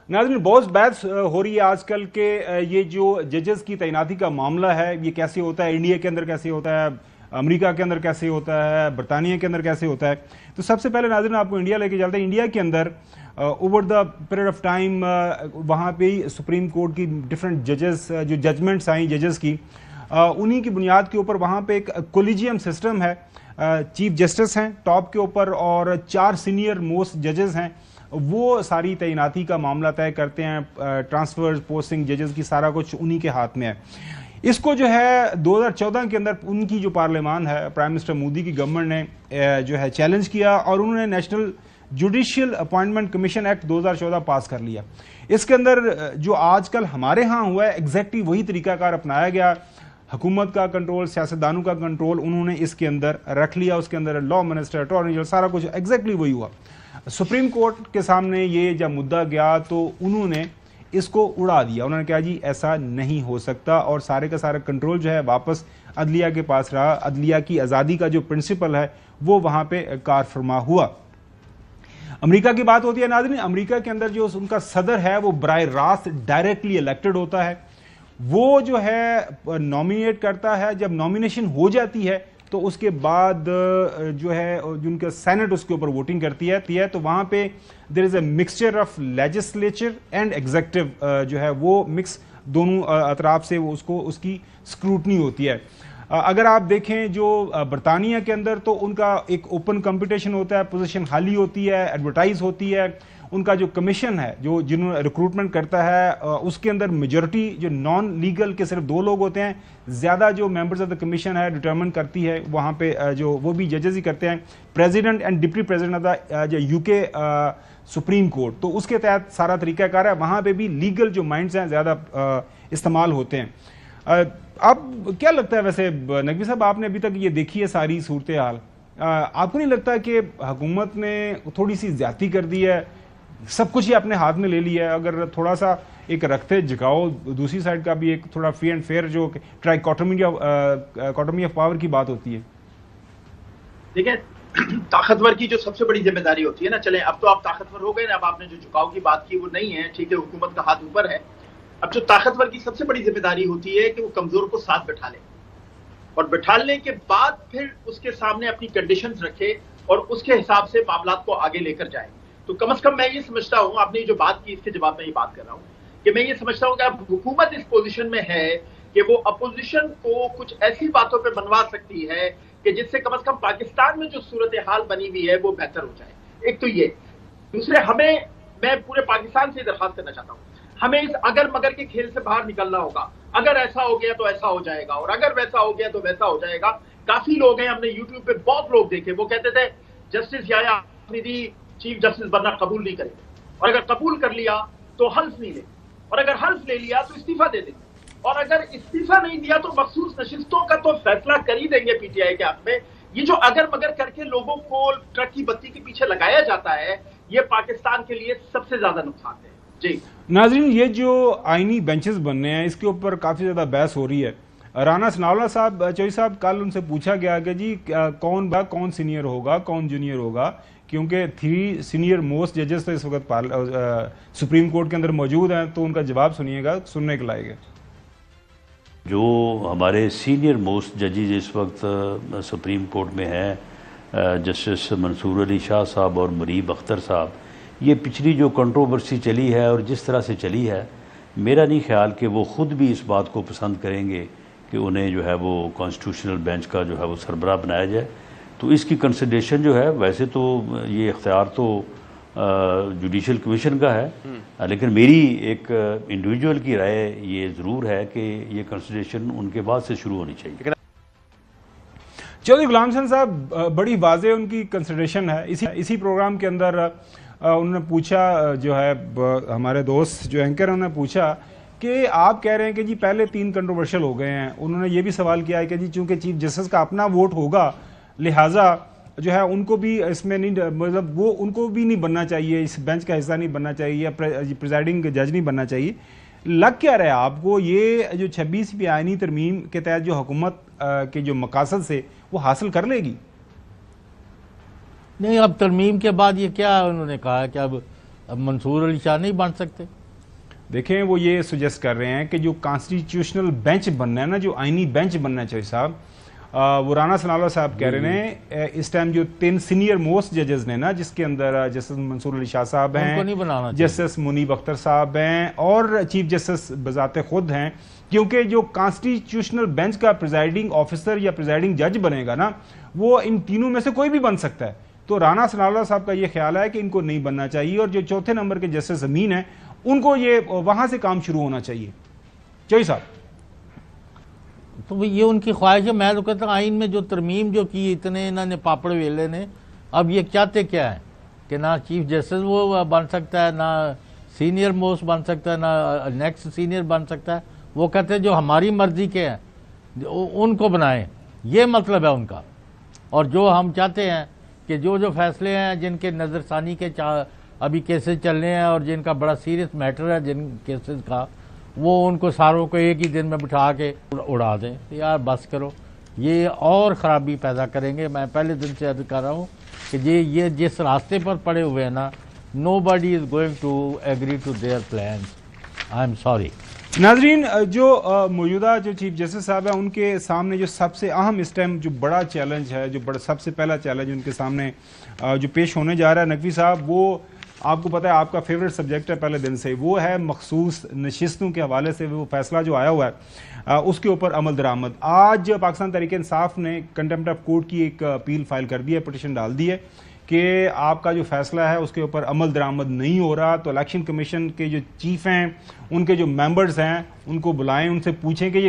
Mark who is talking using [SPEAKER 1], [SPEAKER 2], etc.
[SPEAKER 1] नाज़रीन, बहुत बहस हो रही है आजकल के ये जो जजेस की तैनाती का मामला है, ये कैसे होता है, इंडिया के अंदर कैसे होता है, अमेरिका के अंदर कैसे होता है, बरतानिया के अंदर कैसे होता है। तो सबसे पहले नाज़रीन आपको इंडिया लेके चलते हैं। इंडिया के अंदर over the period of time वहाँ पे सुप्रीम कोर्ट की डिफरेंट जजेस जो जजमेंट्स आई जजेस की, उन्हीं की बुनियाद के ऊपर वहाँ पे एक कोलिजियम सिस्टम है। चीफ जस्टिस हैं टॉप के ऊपर और 4 सीनियर मोस्ट जजेस हैं, वो सारी तैनाती का मामला तय करते हैं। ट्रांसफर पोस्टिंग जजेस की सारा कुछ उन्हीं के हाथ में है। इसको जो है 2014 के अंदर उनकी जो पार्लियामान है, प्राइम मिनिस्टर मोदी की गवर्नमेंट ने जो है चैलेंज किया और उन्होंने national judicial appointment commission act 2014 पास कर लिया। इसके अंदर जो आजकल हमारे यहाँ हुआ है एग्जैक्टली वही तरीकाकार अपनाया गया। हुकूमत का कंट्रोल, सियासतदानों का कंट्रोल उन्होंने इसके अंदर रख लिया। उसके अंदर लॉ मिनिस्टर, अटॉर्नी जनरल, सारा कुछ एग्जैक्टली वही हुआ। सुप्रीम कोर्ट के सामने ये जब मुद्दा गया तो उन्होंने इसको उड़ा दिया। उन्होंने कहा जी ऐसा नहीं हो सकता और सारे का सारा कंट्रोल जो है वापस अदलिया के पास रहा। अदलिया की आज़ादी का जो प्रिंसिपल है वो वहाँ पे कार फरमा हुआ। अमेरिका की बात होती है नाज़रीन, अमेरिका के अंदर जो उनका सदर है वो बराह रास्त डायरेक्टली इलेक्टेड होता है। वो जो है नॉमिनेट करता है। जब नॉमिनेशन हो जाती है तो उसके बाद जो है जिनका सेनेट उसके ऊपर वोटिंग करती है तो वहाँ पे there is a mixture of legislature and executive जो है वो मिक्स दोनों अतराफ से वो उसको उसकी स्क्रूटनी होती है। अगर आप देखें जो बरतानिया के अंदर तो उनका एक ओपन कंपटीशन होता है, पोजीशन खाली होती है, एडवर्टाइज होती है। उनका जो कमीशन है जो जिन्होंने रिक्रूटमेंट करता है उसके अंदर मेजॉरिटी जो नॉन लीगल के सिर्फ 2 लोग होते हैं। ज़्यादा जो मेंबर्स ऑफ द कमीशन है डिटरमिन करती है वहाँ पे जो वो भी जजेस ही करते हैं, president and deputy president of the जो यूके सुप्रीम कोर्ट। तो उसके तहत सारा तरीकाकार है। वहाँ पे भी लीगल जो माइंड्स हैं ज़्यादा इस्तेमाल होते हैं। अब क्या लगता है वैसे नकवी साहब, आपने अभी तक ये देखी है सारी सूरत हाल, आपको नहीं लगता कि हुकूमत ने थोड़ी सी ज्यादती कर दी है, सब कुछ ही अपने हाथ में ले लिया है? अगर थोड़ा सा एक रखते झुकाओ दूसरी साइड का भी एक थोड़ा फ्री एंड फेयर जो ट्राइकोटोमी ऑफ पावर की बात होती है।
[SPEAKER 2] देखिए, ताकतवर की जो सबसे बड़ी जिम्मेदारी होती है ना, चले अब तो आप ताकतवर हो गए ना, अब आपने जो झुकाव की बात की वो नहीं है, ठीक है, हुकूमत का हाथ ऊपर है। अब जो ताकतवर की सबसे बड़ी जिम्मेदारी होती है कि वो कमजोर को साथ बैठा ले और बैठाने के बाद फिर उसके सामने अपनी कंडीशंस रखे और उसके हिसाब से मामलात को आगे लेकर जाए। तो कम से कम मैं ये समझता हूं, आपने जो बात की इसके जवाब में ये बात कर रहा हूं कि मैं ये समझता हूं कि अब हुकूमत इस पोजीशन में है कि वो अपोजिशन को कुछ ऐसी बातों पे मनवा सकती है कि जिससे कम से कम पाकिस्तान में जो सूरत हाल बनी हुई है वो बेहतर हो जाए। एक तो ये, दूसरे मैं पूरे पाकिस्तान से दरखास्त करना चाहता हूँ, हमें इस अगर मगर के खेल से बाहर निकलना होगा। अगर ऐसा हो गया तो ऐसा हो जाएगा और अगर वैसा हो गया तो वैसा हो जाएगा। काफी लोग हैं, हमने यूट्यूब पे बहुत लोग देखे, वो कहते थे जस्टिस याया आफरीदी चीफ जस्टिस बनना कबूल नहीं करेंगे और अगर कबूल कर लिया तो हल्फ नहीं ले और अगर हल्फ ले लिया तो इस्तीफा दे देंगे और अगर इस्तीफा नहीं दिया तो मखसूस नशिस्तों का तो फैसला कर ही देंगे पीटीआई के हाथ में। ये जो अगर मगर करके लोगों को ट्रक की बत्ती के पीछे लगाया जाता है, ये पाकिस्तान के लिए सबसे ज्यादा नुकसान है। जी
[SPEAKER 1] नाज़रीन, ये जो आईनी बेंचेस बनने हैं इसके ऊपर काफी ज्यादा बहस हो रही है। राना सनाउल्लाह साहब, चौधरी साहब, कल उनसे पूछा गया कि जी कौन सीनियर होगा, कौन जूनियर होगा, क्योंकि 3 सीनियर मोस्ट जजेस तो इस वक्त सुप्रीम कोर्ट के अंदर मौजूद हैं। तो उनका जवाब सुनिएगा, सुनने के लायक है।
[SPEAKER 3] जो हमारे सीनियर मोस्ट जजेस इस वक्त सुप्रीम कोर्ट में हैं, जस्टिस मंसूर अली शाह साहब और मुनीब अख्तर साहब, ये पिछली जो कंट्रोवर्सी चली है और जिस तरह से चली है, मेरा नहीं ख्याल कि वो ख़ुद भी इस बात को पसंद करेंगे कि उन्हें जो है वो कॉन्स्टिट्यूशनल बेंच का जो है वो सरबराह बनाया जाए। तो इसकी कंसिडरेशन जो है, वैसे तो ये इख्तियार तो जुडिशल कमीशन का है, लेकिन मेरी एक इंडिविजुअल की राय ये ज़रूर है कि ये कंसिडरेशन उनके बाद से शुरू होनी चाहिए।
[SPEAKER 1] चौधरी गुलाम हसन साहब, बड़ी वाज़ेह उनकी कंसिडरेशन है। इसी प्रोग्राम के अंदर उन्होंने पूछा, जो है हमारे दोस्त जो एंकर हैं उन्होंने पूछा कि आप कह रहे हैं कि जी पहले 3 कंट्रोवर्शियल हो गए हैं। उन्होंने ये भी सवाल किया है कि जी चूंकि चीफ जस्टिस का अपना वोट होगा, लिहाजा जो है उनको भी इसमें नहीं, मतलब वो उनको भी नहीं बनना चाहिए, इस बेंच का हिस्सा नहीं बनना चाहिए या प्रिजाइडिंग जज नहीं बनना चाहिए। लग क्या रहा है आपको ये जो 26वीं आईनी तरमीम के तहत जो हुकूमत के जो मकासद से वो हासिल कर लेगी?
[SPEAKER 4] नहीं, अब तरमीम के बाद ये क्या उन्होंने कहा कि अब منصور علی شاہ نہیں بن سکتے؟
[SPEAKER 1] دیکھیں وہ یہ سجیسٹ کر رہے ہیں کہ جو کانسٹیٹیوشنل بینچ بننا ہے نا، جو آئینی بینچ بننا چاہیے صاحب، وہ رانا ثناء اللہ صاحب کہہ رہے ہیں اس ٹائم جو 3 سینئر موسٹ ججز نے نا، جس کے اندر جسٹس منصور علی شاہ صاحب ہیں، جسٹس منیب اختر صاحب ہیں اور چیف جسٹس بذات خود ہیں، کیونکہ جو کانسٹیٹیوشنل بینچ کا پریزائڈنگ آفیسر یا پریزائڈنگ جج بنے گا نا، وہ ان تینوں میں سے کوئی بھی بن سکتا ہے۔ تو رانا ثناء اللہ صاحب کا یہ خیال ہے کہ ان کو نہیں بننا چاہیے، اور جو چوتھے نمبر کے جسٹس امین ہیں ان کو یہ وہاں سے کام شروع ہونا چاہیے۔ چوہی صاحب
[SPEAKER 4] تو یہ ان کی خواہش ہے۔ میں تو کہتا ہوں آئین میں جو ترمیم جو کی اتنے انہوں نے پاپڑ ویلے نے، اب یہ چاہتے کیا ہے کہ نہ چیف جسٹس وہ بن سکتا ہے، نہ سینئر موسٹ بن سکتا ہے، نہ نیکسٹ سینئر بن سکتا ہے۔ وہ کہتے ہیں جو ہماری مرضی کے ہیں ان کو بنائیں، یہ مطلب ہے ان کا۔ اور جو ہم چاہتے ہیں کہ جو فیصلے ہیں جن کے نظر ثانی کے ابھی کیسز چل رہے ہیں اور جن کا بڑا سیریس میٹر ہے جن کیسز کا، وہ ان کو ساروں کو ایک ہی دن میں بٹھا کے اڑا دیں۔ یار بس کرو، یہ اور خرابی پیدا کریں گے۔ میں پہلے دن سے عرض کر رہا ہوں کہ یہ جس راستے پر پڑے ہوئے ہیں نا، nobody is going to agree to their plans. I'm sorry.
[SPEAKER 1] ناظرین، جو موجودہ جو چیف جسٹس صاحب ہیں ان کے سامنے جو سب سے اہم اس ٹائم جو بڑا چیلنج ہے، جو سب سے پہلا چیلنج ان کے سامنے جو پیش ہونے جا رہا ہے نقوی صاحب، وہ آپ کو پتہ ہے آپ کا فیوریٹ سبجیکٹ ہے پہلے دن سے، وہ ہے مخصوص نشستوں کے حوالے سے وہ فیصلہ جو آیا ہوا ہے اس کے اوپر عمل درآمد۔ آج پاکستان تحریک انصاف نے کنٹمپٹ آف کورٹ کی ایک اپیل فائل کر دی ہے، پٹیشن ڈال دی ہے کہ آپ کا جو فیصلہ ہے اس کے اوپر عمل درآمد نہیں ہو رہا، تو الیکشن کمیشن کے جو چیف ہیں ان کے جو ممبرز ہیں ان کو بلائیں، ان سے پوچھیں کہ یہ